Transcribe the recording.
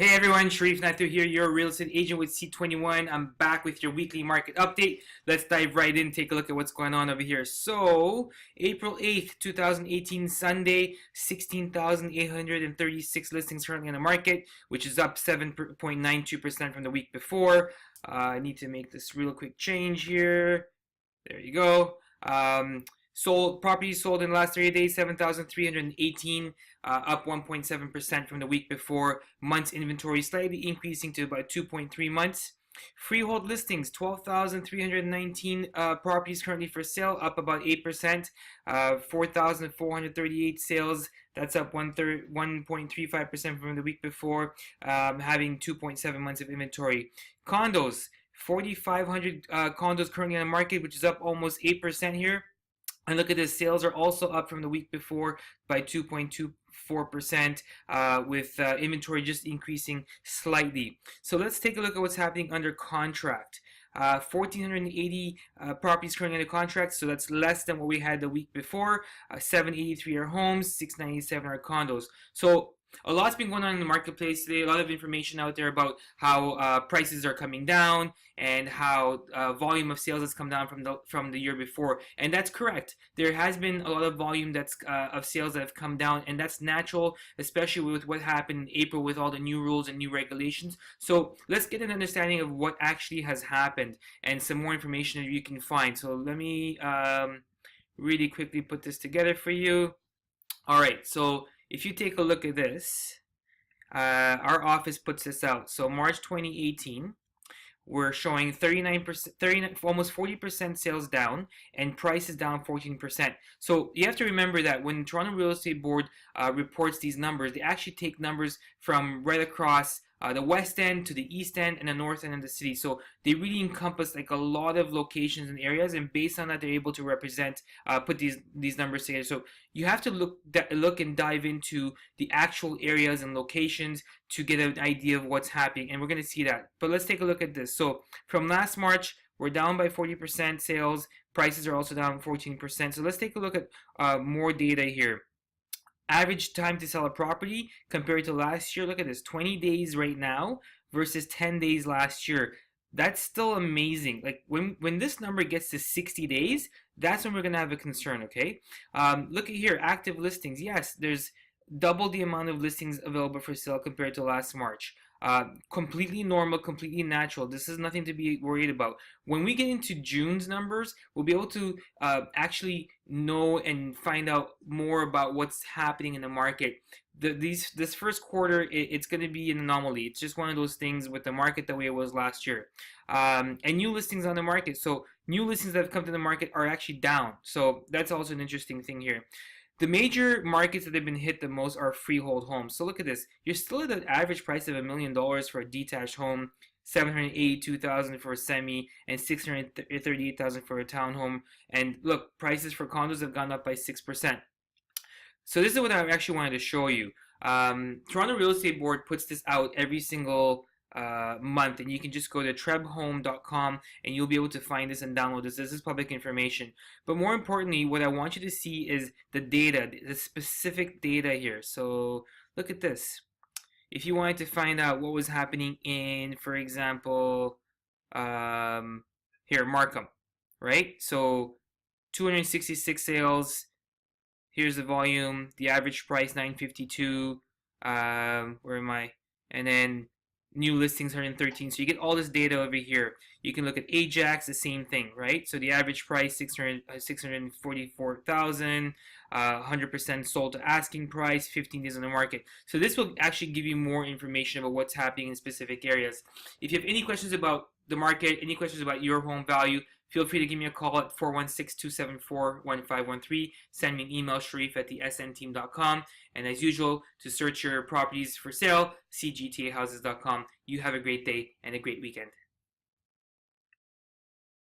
Hey everyone, Sherif Nathoo here, your real estate agent with C21. I'm back with your weekly market update. Let's dive right in, take a look at what's going on over here. So, April 8th, 2018, Sunday, 16,836 listings currently in the market, which is up 7.92% from the week before. I need to make this real quick change here. There you go. Sold properties sold in the last 30 days, 7,318, up 1.7% from the week before. Months inventory slightly increasing to about 2.3 months. Freehold listings, 12,319 properties currently for sale, up about 8%. 4,438 sales, that's up 1.35% from the week before, having 2.7 months of inventory. Condos, 4,500 condos currently on the market, which is up almost 8% here. And look at this, sales are also up from the week before by 2.24%, with inventory just increasing slightly. So let's take a look at what's happening under contract. 1,480 properties currently under contract, so that's less than what we had the week before. 783 are homes, 697 are condos. So a lot's been going on in the marketplace today. A lot of information out there about how prices are coming down and how volume of sales has come down from the year before, and that's correct. There has been a lot of volume of sales that have come down, and that's natural, especially with what happened in April with all the new rules and new regulations. So let's get an understanding of what actually has happened and some more information that you can find. So let me really quickly put this together for you. All right, so if you take a look at this, our office puts this out. So March 2018, we're showing 39%, almost 40% sales down, and prices down 14%. So you have to remember that when Toronto Real Estate Board reports these numbers, they actually take numbers from right across the west end to the east end and the north end of the city. So they really encompass like a lot of locations and areas, and based on that, they're able to represent, put these numbers together. So you have to look and dive into the actual areas and locations to get an idea of what's happening, and we're going to see that. But let's take a look at this. So from last March, we're down by 40% sales. Prices are also down 14%. So let's take a look at more data here. Average time to sell a property compared to last year. Look at this, 20 days right now versus 10 days last year. That's still amazing. Like when this number gets to 60 days, that's when we're gonna have a concern, okay? Look at here, active listings. Yes, there's double the amount of listings available for sale compared to last March. Completely normal, completely natural. This is nothing to be worried about. When we get into June's numbers, we'll be able to actually know and find out more about what's happening in the market. This first quarter, it's going to be an anomaly. It's just one of those things with the market the way it was last year. And new listings on the market. So new listings that have come to the market are actually down. So that's also an interesting thing here. The major markets that have been hit the most are freehold homes. So look at this. You're still at an average price of $1 million for a detached home, $782,000 for a semi, and $638,000 for a townhome. And look, prices for condos have gone up by 6%. So this is what I actually wanted to show you. Toronto Real Estate Board puts this out every single month, and you can just go to trebhome.com and you'll be able to find this and download this. This is public information. But more importantly, what I want you to see is the data, the specific data here. So look at this. If you wanted to find out what was happening in, for example, here, Markham, right? So 266 sales. Here's the volume, the average price 952. Where am I? And then new listings 113. So you get all this data over here. You can look at Ajax, the same thing, right? So the average price 644,000, 100% sold to asking price, 15 days on the market. So this will actually give you more information about what's happening in specific areas. If you have any questions about the market, any questions about your home value, feel free to give me a call at 416-274-1513. Send me an email, sherif@thesnteam.com. And as usual, to search your properties for sale, cgtahouses.com. You have a great day and a great weekend.